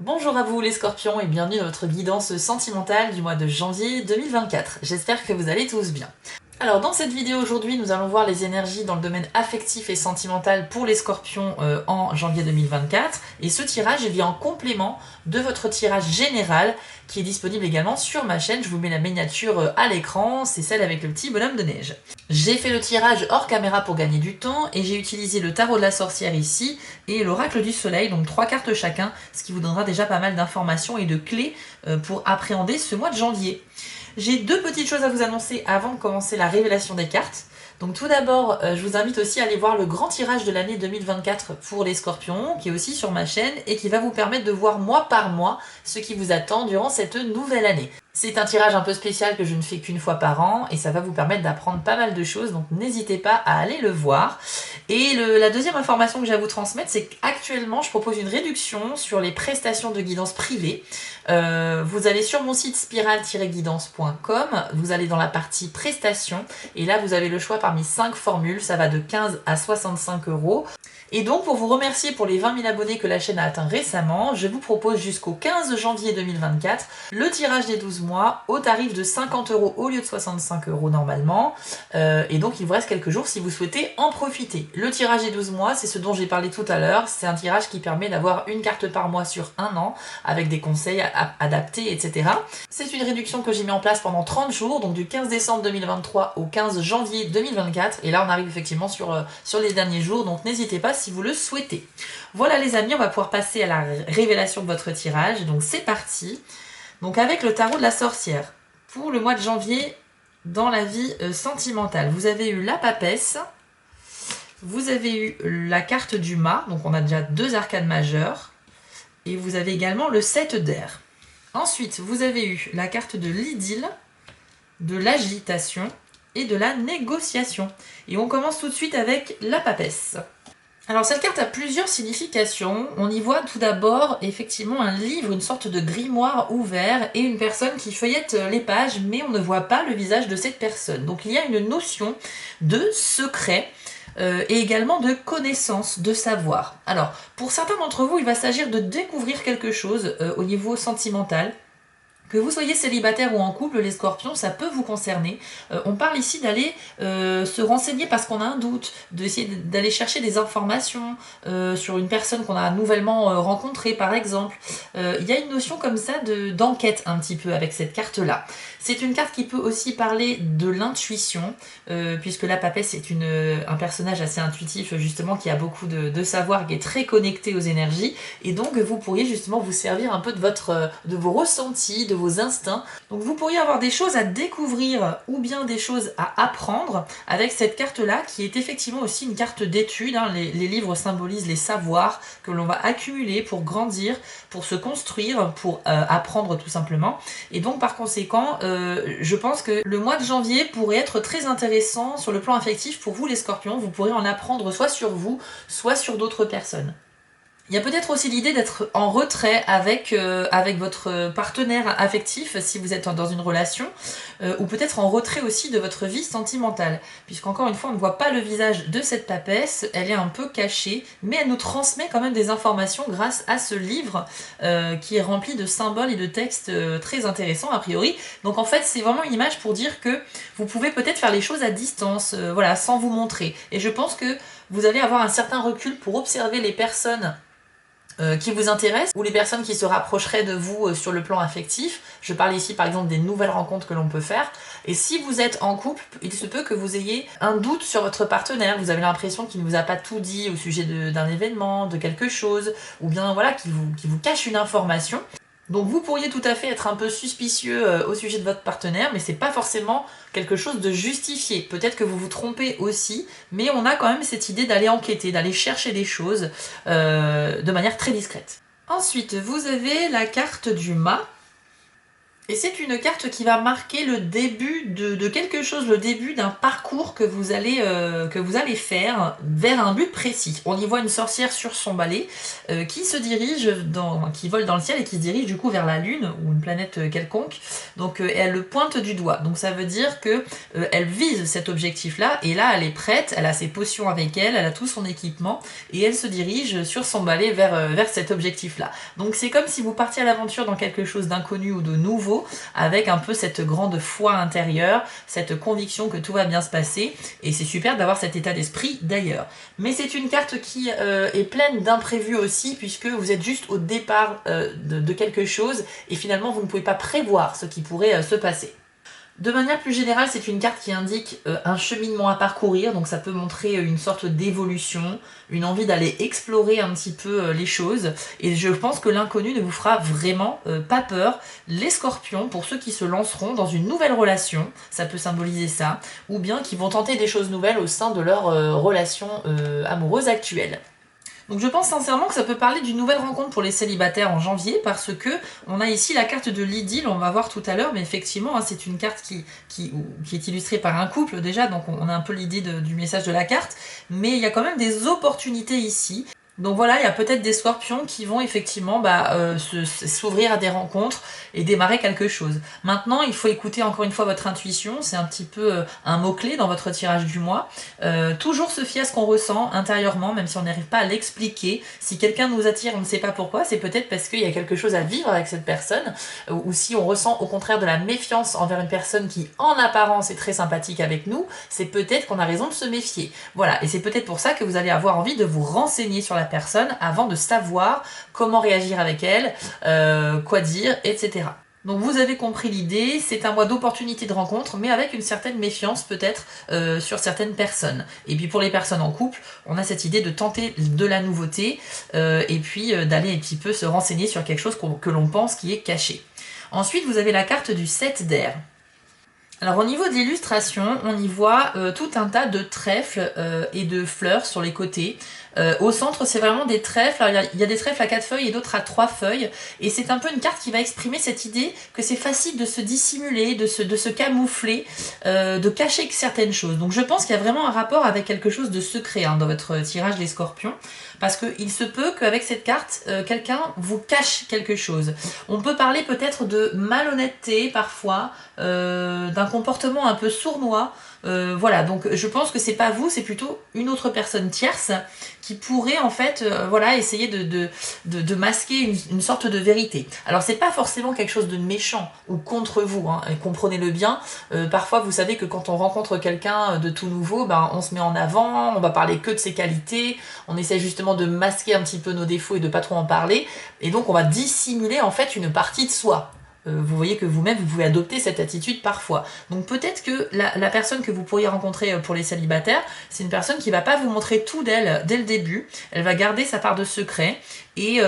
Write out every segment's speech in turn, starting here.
Bonjour à vous les scorpions et bienvenue dans votre guidance sentimentale du mois de janvier 2024. J'espère que vous allez tous bien. Alors dans cette vidéo aujourd'hui, nous allons voir les énergies dans le domaine affectif et sentimental pour les scorpions en janvier 2024. Et ce tirage vient en complément de votre tirage général qui est disponible également sur ma chaîne. Je vous mets la miniature à l'écran, c'est celle avec le petit bonhomme de neige. J'ai fait le tirage hors caméra pour gagner du temps et j'ai utilisé le tarot de la sorcière ici et l'oracle du soleil, donc 3 cartes chacun, ce qui vous donnera déjà pas mal d'informations et de clés pour appréhender ce mois de janvier. J'ai deux petites choses à vous annoncer avant de commencer la révélation des cartes. Donc tout d'abord, je vous invite aussi à aller voir le grand tirage de l'année 2024 pour les scorpions, qui est aussi sur ma chaîne et qui va vous permettre de voir mois par mois ce qui vous attend durant cette nouvelle année. C'est un tirage un peu spécial que je ne fais qu'une fois par an et ça va vous permettre d'apprendre pas mal de choses, donc n'hésitez pas à aller le voir. Et la deuxième information que j'ai à vous transmettre, c'est qu'actuellement je propose une réduction sur les prestations de guidance privée. Vous allez sur mon site spiral-guidance.com, vous allez dans la partie prestations et là vous avez le choix parmi 5 formules, ça va de 15 à 65 euros. Et donc, pour vous remercier pour les 20 000 abonnés que la chaîne a atteint récemment, je vous propose jusqu'au 15 janvier 2024 le tirage des 12 mois au tarif de 50 euros au lieu de 65 euros normalement. Et donc, il vous reste quelques jours si vous souhaitez en profiter. Le tirage des 12 mois, c'est ce dont j'ai parlé tout à l'heure. C'est un tirage qui permet d'avoir une carte par mois sur un an avec des conseils adaptés, etc. C'est une réduction que j'ai mis en place pendant 30 jours, donc du 15 décembre 2023 au 15 janvier 2024. Et là, on arrive effectivement sur les derniers jours, donc n'hésitez pas si vous le souhaitez. Voilà les amis, on va pouvoir passer à la révélation de votre tirage. Donc c'est parti. Donc avec le tarot de la sorcière, pour le mois de janvier dans la vie sentimentale, vous avez eu la papesse, vous avez eu la carte du mât, donc on a déjà 2 arcanes majeures, et vous avez également le 7 d'air. Ensuite, vous avez eu la carte de l'idylle, de l'agitation et de la négociation. Et on commence tout de suite avec la papesse. Alors cette carte a plusieurs significations. On y voit tout d'abord effectivement un livre, une sorte de grimoire ouvert et une personne qui feuillette les pages, mais on ne voit pas le visage de cette personne. Donc il y a une notion de secret et également de connaissance, de savoir. Alors pour certains d'entre vous, il va s'agir de découvrir quelque chose au niveau sentimental. Que vous soyez célibataire ou en couple, les scorpions, ça peut vous concerner. On parle ici d'aller se renseigner parce qu'on a un doute, d'essayer d'aller chercher des informations sur une personne qu'on a nouvellement rencontrée, par exemple. Il y a une notion comme ça d'enquête un petit peu avec cette carte-là. C'est une carte qui peut aussi parler de l'intuition, puisque la papesse est un personnage assez intuitif, justement, qui a beaucoup de savoir, qui est très connecté aux énergies. Et donc, vous pourriez justement vous servir un peu de vos ressentis, de vos instincts. Donc vous pourriez avoir des choses à découvrir ou bien des choses à apprendre avec cette carte-là qui est effectivement aussi une carte d'étude. Hein. Les livres symbolisent les savoirs que l'on va accumuler pour grandir, pour se construire, pour apprendre tout simplement. Et donc par conséquent, je pense que le mois de janvier pourrait être très intéressant sur le plan affectif pour vous les scorpions. Vous pourrez en apprendre soit sur vous, soit sur d'autres personnes. Il y a peut-être aussi l'idée d'être en retrait avec votre partenaire affectif si vous êtes dans une relation, ou peut-être en retrait aussi de votre vie sentimentale, puisqu'encore une fois on ne voit pas le visage de cette papesse, elle est un peu cachée, mais elle nous transmet quand même des informations grâce à ce livre qui est rempli de symboles et de textes très intéressants a priori. Donc en fait c'est vraiment une image pour dire que vous pouvez peut-être faire les choses à distance, voilà, sans vous montrer. Et je pense que vous allez avoir un certain recul pour observer les personnes qui vous intéressent ou les personnes qui se rapprocheraient de vous sur le plan affectif. Je parle ici par exemple des nouvelles rencontres que l'on peut faire. Et si vous êtes en couple, il se peut que vous ayez un doute sur votre partenaire. Vous avez l'impression qu'il ne vous a pas tout dit au sujet d'un événement, de quelque chose, ou bien voilà, qu'il vous cache une information. Donc vous pourriez tout à fait être un peu suspicieux au sujet de votre partenaire, mais c'est pas forcément quelque chose de justifié. Peut-être que vous vous trompez aussi, mais on a quand même cette idée d'aller enquêter, d'aller chercher des choses de manière très discrète. Ensuite, vous avez la carte du mât. Et c'est une carte qui va marquer le début de quelque chose, le début d'un parcours que vous allez faire vers un but précis. On y voit une sorcière sur son balai qui se dirige, qui vole dans le ciel et qui se dirige du coup vers la Lune ou une planète quelconque. Donc elle le pointe du doigt. Donc ça veut dire que elle vise cet objectif-là et là elle est prête, elle a ses potions avec elle, elle a tout son équipement et elle se dirige sur son balai vers cet objectif-là. Donc c'est comme si vous partiez à l'aventure dans quelque chose d'inconnu ou de nouveau, avec un peu cette grande foi intérieure, cette conviction que tout va bien se passer, et c'est super d'avoir cet état d'esprit d'ailleurs. Mais c'est une carte qui est pleine d'imprévus aussi, puisque vous êtes juste au départ de quelque chose, et finalement vous ne pouvez pas prévoir ce qui pourrait se passer. De manière plus générale, c'est une carte qui indique un cheminement à parcourir, donc ça peut montrer une sorte d'évolution, une envie d'aller explorer un petit peu les choses, et je pense que l'inconnu ne vous fera vraiment pas peur. Les scorpions, pour ceux qui se lanceront dans une nouvelle relation, ça peut symboliser ça, ou bien qui vont tenter des choses nouvelles au sein de leur relation amoureuse actuelle. Donc je pense sincèrement que ça peut parler d'une nouvelle rencontre pour les célibataires en janvier, parce que on a ici la carte de l'idylle, on va voir tout à l'heure, mais effectivement hein, c'est une carte qui est illustrée par un couple déjà, donc on a un peu l'idée du message de la carte, mais il y a quand même des opportunités ici. Donc voilà, il y a peut-être des scorpions qui vont effectivement s'ouvrir à des rencontres et démarrer quelque chose. Maintenant, il faut écouter encore une fois votre intuition, c'est un petit peu un mot-clé dans votre tirage du mois. Toujours se fier à ce qu'on ressent intérieurement, même si on n'arrive pas à l'expliquer. Si quelqu'un nous attire, on ne sait pas pourquoi, c'est peut-être parce qu'il y a quelque chose à vivre avec cette personne, ou si on ressent au contraire de la méfiance envers une personne qui en apparence est très sympathique avec nous, c'est peut-être qu'on a raison de se méfier. Voilà, et c'est peut-être pour ça que vous allez avoir envie de vous renseigner sur la personne avant de savoir comment réagir avec elle, quoi dire, etc. Donc vous avez compris l'idée, c'est un mois d'opportunité de rencontre, mais avec une certaine méfiance peut-être sur certaines personnes. Et puis pour les personnes en couple, on a cette idée de tenter de la nouveauté, et puis d'aller un petit peu se renseigner sur quelque chose que l'on pense qui est caché. Ensuite, vous avez la carte du 7 d'air. Alors au niveau de l'illustration, on y voit tout un tas de trèfles et de fleurs sur les côtés. Au centre, c'est vraiment des trèfles. Alors, il y a des trèfles à 4 feuilles et d'autres à 3 feuilles. Et c'est un peu une carte qui va exprimer cette idée que c'est facile de se dissimuler, de se camoufler, de cacher certaines choses. Donc je pense qu'il y a vraiment un rapport avec quelque chose de secret hein, dans votre tirage des scorpions. Parce qu'il se peut qu'avec cette carte, quelqu'un vous cache quelque chose. On peut parler peut-être de malhonnêteté parfois, d'un comportement un peu sournois. Voilà, donc je pense que c'est pas vous, c'est plutôt une autre personne tierce qui pourrait en fait voilà, essayer de masquer une sorte de vérité. Alors c'est pas forcément quelque chose de méchant ou contre vous, hein, et comprenez-le bien. Parfois vous savez que quand on rencontre quelqu'un de tout nouveau, ben, on se met en avant, on va parler que de ses qualités, on essaie justement de masquer un petit peu nos défauts et de pas trop en parler, et donc on va dissimuler en fait une partie de soi. Vous voyez que vous-même, vous pouvez adopter cette attitude parfois. Donc peut-être que la personne que vous pourriez rencontrer pour les célibataires, c'est une personne qui va pas vous montrer tout d'elle dès le début. Elle va garder sa part de secret. Et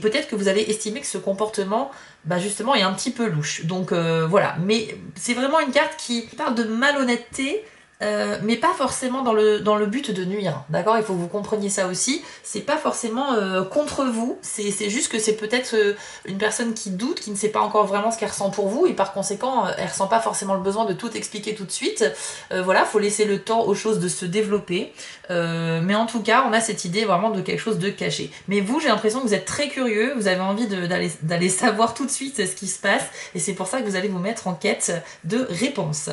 peut-être que vous allez estimer que ce comportement, bah justement, est un petit peu louche. Donc voilà. Mais c'est vraiment une carte qui parle de malhonnêteté, mais pas forcément dans le but de nuire, d'accord? Il faut que vous compreniez ça aussi, c'est pas forcément contre vous, c'est juste que c'est peut-être une personne qui doute, qui ne sait pas encore vraiment ce qu'elle ressent pour vous, et par conséquent, elle ressent pas forcément le besoin de tout expliquer tout de suite. Voilà, faut laisser le temps aux choses de se développer, mais en tout cas, on a cette idée vraiment de quelque chose de caché. Mais vous, j'ai l'impression que vous êtes très curieux, vous avez envie d'aller savoir tout de suite ce qui se passe, et c'est pour ça que vous allez vous mettre en quête de réponses.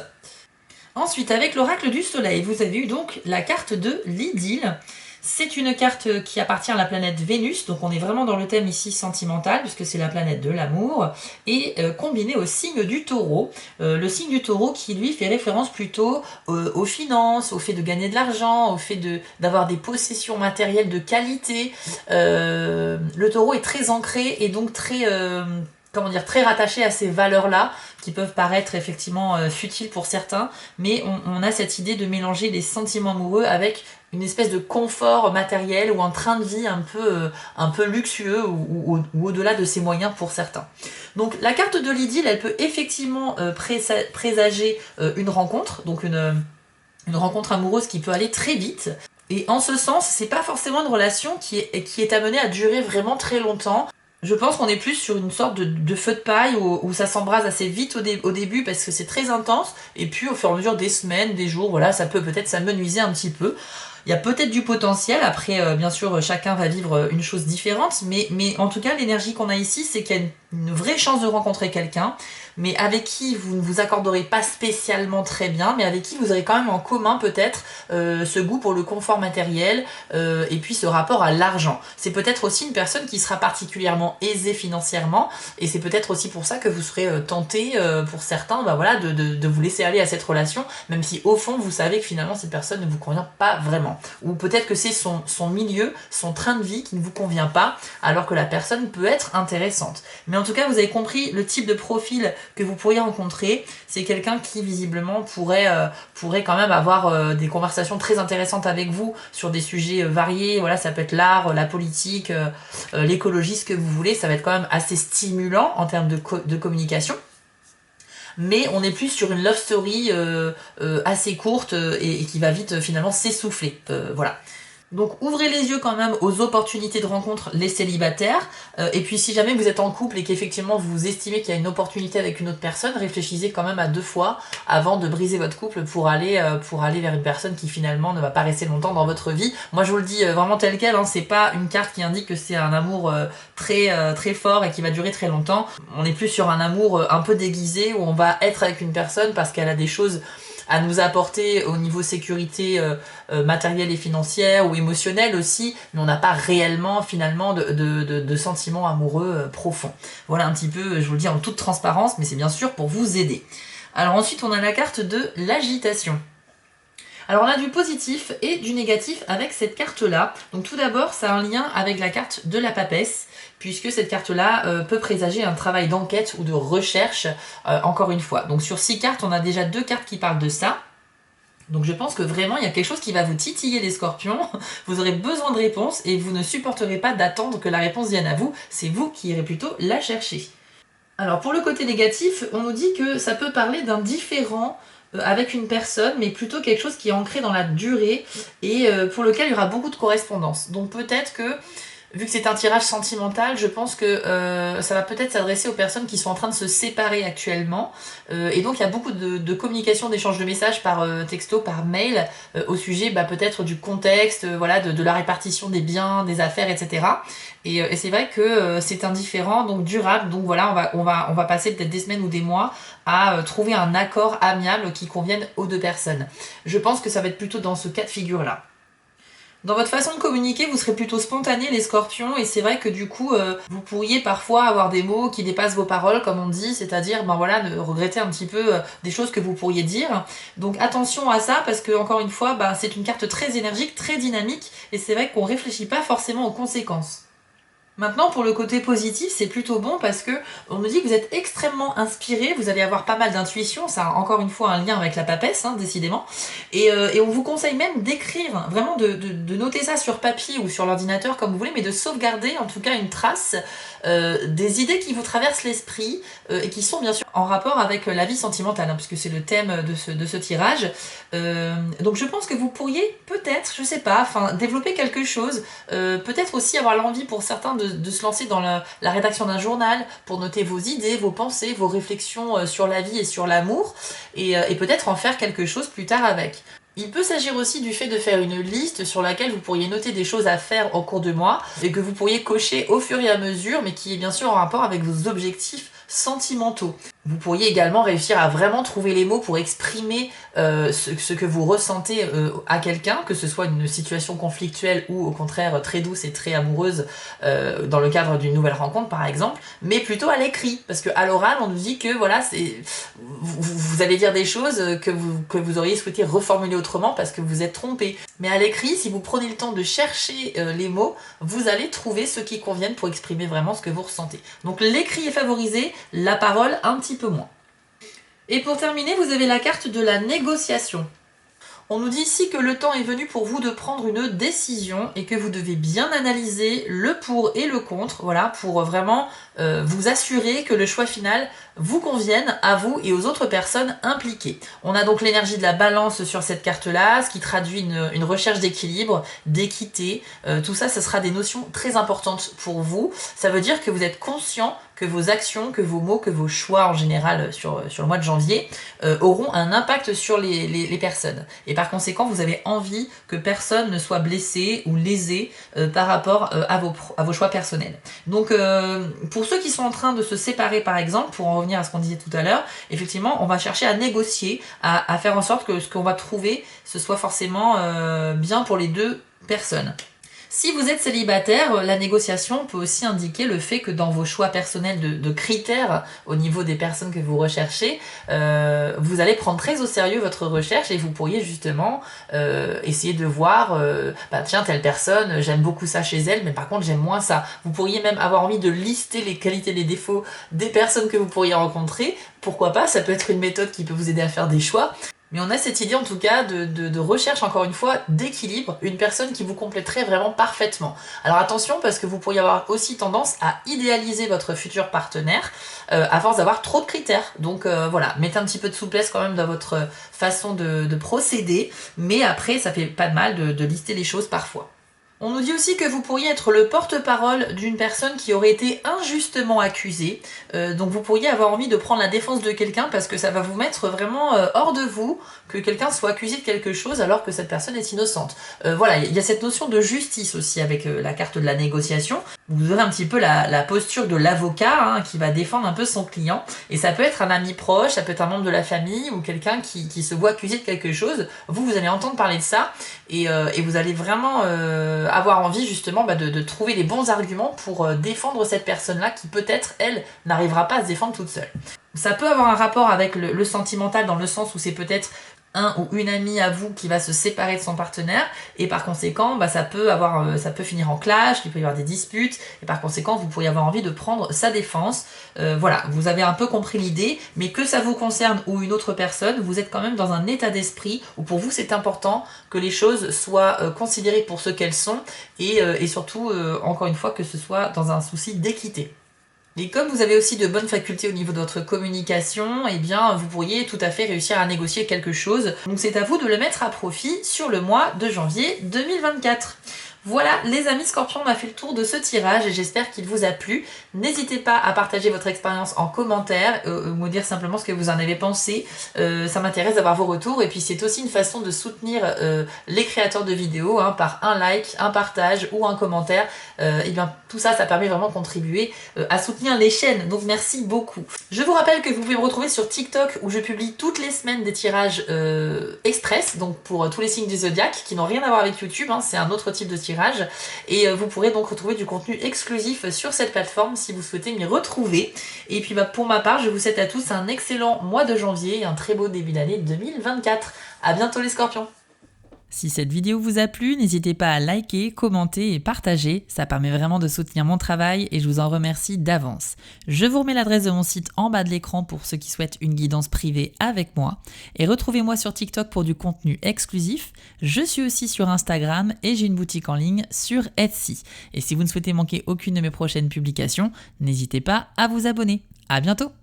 Ensuite, avec l'oracle du soleil, vous avez eu donc la carte de l'idylle. C'est une carte qui appartient à la planète Vénus, donc on est vraiment dans le thème ici sentimental, puisque c'est la planète de l'amour, et combinée au signe du taureau. Le signe du taureau qui, lui, fait référence plutôt aux finances, au fait de gagner de l'argent, au fait d'avoir des possessions matérielles de qualité. Le taureau est très ancré et donc très... comment dire, très rattaché à ces valeurs-là, qui peuvent paraître effectivement futiles pour certains, mais on a cette idée de mélanger les sentiments amoureux avec une espèce de confort matériel ou un train de vie un peu luxueux ou au-delà de ses moyens pour certains. Donc la carte de l'idylle, elle peut effectivement présager une rencontre, donc une rencontre amoureuse qui peut aller très vite. Et en ce sens, c'est pas forcément une relation qui est amenée à durer vraiment très longtemps. Je pense qu'on est plus sur une sorte de feu de paille où ça s'embrase assez vite au début parce que c'est très intense, et puis au fur et à mesure des semaines, des jours, voilà, ça peut peut-être s'amenuiser un petit peu. Il y a peut-être du potentiel, après bien sûr chacun va vivre une chose différente, mais en tout cas l'énergie qu'on a ici, c'est qu'il y a une vraie chance de rencontrer quelqu'un, mais avec qui vous ne vous accorderez pas spécialement très bien, mais avec qui vous aurez quand même en commun peut-être ce goût pour le confort matériel, et puis ce rapport à l'argent. C'est peut-être aussi une personne qui sera particulièrement aisée financièrement, et c'est peut-être aussi pour ça que vous serez tenté pour certains voilà, de vous laisser aller à cette relation, même si au fond vous savez que finalement cette personne ne vous convient pas vraiment. Ou peut-être que c'est son milieu, son train de vie qui ne vous convient pas, alors que la personne peut être intéressante. Mais en tout cas, vous avez compris le type de profil que vous pourriez rencontrer. C'est quelqu'un qui visiblement pourrait quand même avoir des conversations très intéressantes avec vous sur des sujets variés. Voilà, ça peut être l'art, la politique, l'écologie, ce que vous voulez. Ça va être quand même assez stimulant en termes de communication. Mais on est plus sur une love story assez courte et qui va vite finalement s'essouffler. Voilà. Donc ouvrez les yeux quand même aux opportunités de rencontre, les célibataires, et puis si jamais vous êtes en couple et qu'effectivement vous estimez qu'il y a une opportunité avec une autre personne, réfléchissez quand même à 2 fois avant de briser votre couple pour aller vers une personne qui finalement ne va pas rester longtemps dans votre vie. Moi je vous le dis vraiment tel quel, hein, c'est pas une carte qui indique que c'est un amour très fort et qui va durer très longtemps. On est plus sur un amour un peu déguisé où on va être avec une personne parce qu'elle a des choses à nous apporter au niveau sécurité matérielle et financière ou émotionnelle aussi, mais on n'a pas réellement finalement de sentiments amoureux profonds. Voilà un petit peu, je vous le dis en toute transparence, mais c'est bien sûr pour vous aider. Alors ensuite on a la carte de l'agitation. Alors on a du positif et du négatif avec cette carte-là. Donc tout d'abord, ça a un lien avec la carte de la papesse, puisque cette carte-là peut présager un travail d'enquête ou de recherche, encore une fois. Donc sur 6 cartes, on a déjà 2 cartes qui parlent de ça. Donc je pense que vraiment, il y a quelque chose qui va vous titiller les scorpions. Vous aurez besoin de réponses et vous ne supporterez pas d'attendre que la réponse vienne à vous. C'est vous qui irez plutôt la chercher. Alors pour le côté négatif, on nous dit que ça peut parler d'un différend avec une personne, mais plutôt quelque chose qui est ancré dans la durée et pour lequel il y aura beaucoup de correspondance. Donc peut-être que, vu que c'est un tirage sentimental, je pense que ça va peut-être s'adresser aux personnes qui sont en train de se séparer actuellement. Et donc il y a beaucoup de communication, d'échange de messages par texto, par mail, au sujet peut-être du contexte, voilà, de la répartition des biens, des affaires, etc. Et c'est vrai que c'est indifférent, donc durable. Donc voilà, on va passer peut-être des semaines ou des mois à trouver un accord amiable qui convienne aux 2 personnes. Je pense que ça va être plutôt dans ce cas de figure-là. Dans votre façon de communiquer, vous serez plutôt spontané les scorpions, et c'est vrai que du coup, vous pourriez parfois avoir des mots qui dépassent vos paroles, comme on dit, c'est-à-dire voilà, de regretter un petit peu des choses que vous pourriez dire. Donc attention à ça, parce que encore une fois, c'est une carte très énergique, très dynamique, et c'est vrai qu'on réfléchit pas forcément aux conséquences. Maintenant, pour le côté positif, c'est plutôt bon parce que on nous dit que vous êtes extrêmement inspiré, vous allez avoir pas mal d'intuition, ça a encore une fois un lien avec la papesse, hein, décidément, et on vous conseille même d'écrire, vraiment de noter ça sur papier ou sur l'ordinateur comme vous voulez, mais de sauvegarder en tout cas une trace des idées qui vous traversent l'esprit et qui sont bien sûr en rapport avec la vie sentimentale, hein, puisque c'est le thème de ce tirage. Donc je pense que vous pourriez peut-être, je sais pas, développer quelque chose, peut-être aussi avoir l'envie pour certains de se lancer dans la rédaction d'un journal pour noter vos idées, vos pensées, vos réflexions sur la vie et sur l'amour, et peut-être en faire quelque chose plus tard avec. Il peut s'agir aussi du fait de faire une liste sur laquelle vous pourriez noter des choses à faire au cours du mois et que vous pourriez cocher au fur et à mesure, mais qui est bien sûr en rapport avec vos objectifs sentimentaux. Vous pourriez également réussir à vraiment trouver les mots pour exprimer ce que vous ressentez à quelqu'un, que ce soit une situation conflictuelle ou au contraire très douce et très amoureuse dans le cadre d'une nouvelle rencontre par exemple, mais plutôt à l'écrit, parce qu'à l'oral on nous dit que voilà, vous allez dire des choses que vous auriez souhaité reformuler autrement parce que vous êtes trompé. Mais à l'écrit, si vous prenez le temps de chercher les mots, vous allez trouver ceux qui conviennent pour exprimer vraiment ce que vous ressentez. Donc l'écrit est favorisé, la parole un petit peu moins. Et pour terminer, vous avez la carte de la négociation. On nous dit ici que le temps est venu pour vous de prendre une décision et que vous devez bien analyser le pour et le contre, voilà, pour vraiment vous assurer que le choix final vous convienne à vous et aux autres personnes impliquées. On a donc l'énergie de la balance sur cette carte-là, ce qui traduit une recherche d'équilibre, d'équité. Tout ça, ce sera des notions très importantes pour vous. Ça veut dire que vous êtes conscient que vos actions, que vos mots, que vos choix en général sur le mois de janvier auront un impact sur les personnes. Et par conséquent, vous avez envie que personne ne soit blessé ou lésé par rapport à vos choix personnels. Donc, pour ceux qui sont en train de se séparer, par exemple, pour en revenir à ce qu'on disait tout à l'heure, effectivement, on va chercher à négocier, à faire en sorte que ce qu'on va trouver, ce soit forcément bien pour les deux personnes. Si vous êtes célibataire, la négociation peut aussi indiquer le fait que dans vos choix personnels de critères au niveau des personnes que vous recherchez, vous allez prendre très au sérieux votre recherche et vous pourriez justement essayer de voir, tiens, telle personne, j'aime beaucoup ça chez elle, mais par contre j'aime moins ça. Vous pourriez même avoir envie de lister les qualités et les défauts des personnes que vous pourriez rencontrer. Pourquoi pas, ça peut être une méthode qui peut vous aider à faire des choix. Mais on a cette idée en tout cas de recherche, encore une fois, d'équilibre, une personne qui vous compléterait vraiment parfaitement. Alors attention, parce que vous pourriez avoir aussi tendance à idéaliser votre futur partenaire à force d'avoir trop de critères. Donc voilà, mettez un petit peu de souplesse quand même dans votre façon de procéder, mais après ça fait pas de mal de lister les choses parfois. On nous dit aussi que vous pourriez être le porte-parole d'une personne qui aurait été injustement accusée. Donc vous pourriez avoir envie de prendre la défense de quelqu'un parce que ça va vous mettre vraiment hors de vous que quelqu'un soit accusé de quelque chose alors que cette personne est innocente. Voilà, il y a cette notion de justice aussi avec la carte de la négociation. Vous aurez un petit peu la posture de l'avocat qui va défendre un peu son client. Et ça peut être un ami proche, ça peut être un membre de la famille ou quelqu'un qui se voit accusé de quelque chose. Vous allez entendre parler de ça et vous allez vraiment avoir envie justement de trouver les bons arguments pour défendre cette personne-là qui peut-être, elle, n'arrivera pas à se défendre toute seule. Ça peut avoir un rapport avec le sentimental dans le sens où c'est peut-être un ou une amie à vous qui va se séparer de son partenaire et par conséquent ça peut finir en clash, il peut y avoir des disputes et par conséquent vous pourriez avoir envie de prendre sa défense. Voilà, vous avez un peu compris l'idée, mais que ça vous concerne ou une autre personne, vous êtes quand même dans un état d'esprit où pour vous c'est important que les choses soient considérées pour ce qu'elles sont et surtout encore une fois que ce soit dans un souci d'équité. Et comme vous avez aussi de bonnes facultés au niveau de votre communication, eh bien vous pourriez tout à fait réussir à négocier quelque chose. Donc c'est à vous de le mettre à profit sur le mois de janvier 2024. Voilà les amis Scorpions, on a fait le tour de ce tirage et j'espère qu'il vous a plu. N'hésitez pas à partager votre expérience en commentaire, me dire simplement ce que vous en avez pensé. Ça m'intéresse d'avoir vos retours et puis c'est aussi une façon de soutenir les créateurs de vidéos par un like, un partage ou un commentaire. Et bien tout ça, ça permet vraiment de contribuer à soutenir les chaînes. Donc merci beaucoup. Je vous rappelle que vous pouvez me retrouver sur TikTok où je publie toutes les semaines des tirages express, donc pour tous les signes du zodiaque qui n'ont rien à voir avec YouTube, c'est un autre type de tirage. Et vous pourrez donc retrouver du contenu exclusif sur cette plateforme si vous souhaitez m'y retrouver. Et puis pour ma part, je vous souhaite à tous un excellent mois de janvier et un très beau début d'année 2024. À bientôt les Scorpions! Si cette vidéo vous a plu, n'hésitez pas à liker, commenter et partager, ça permet vraiment de soutenir mon travail et je vous en remercie d'avance. Je vous remets l'adresse de mon site en bas de l'écran pour ceux qui souhaitent une guidance privée avec moi et retrouvez-moi sur TikTok pour du contenu exclusif. Je suis aussi sur Instagram et j'ai une boutique en ligne sur Etsy. Et si vous ne souhaitez manquer aucune de mes prochaines publications, n'hésitez pas à vous abonner. À bientôt!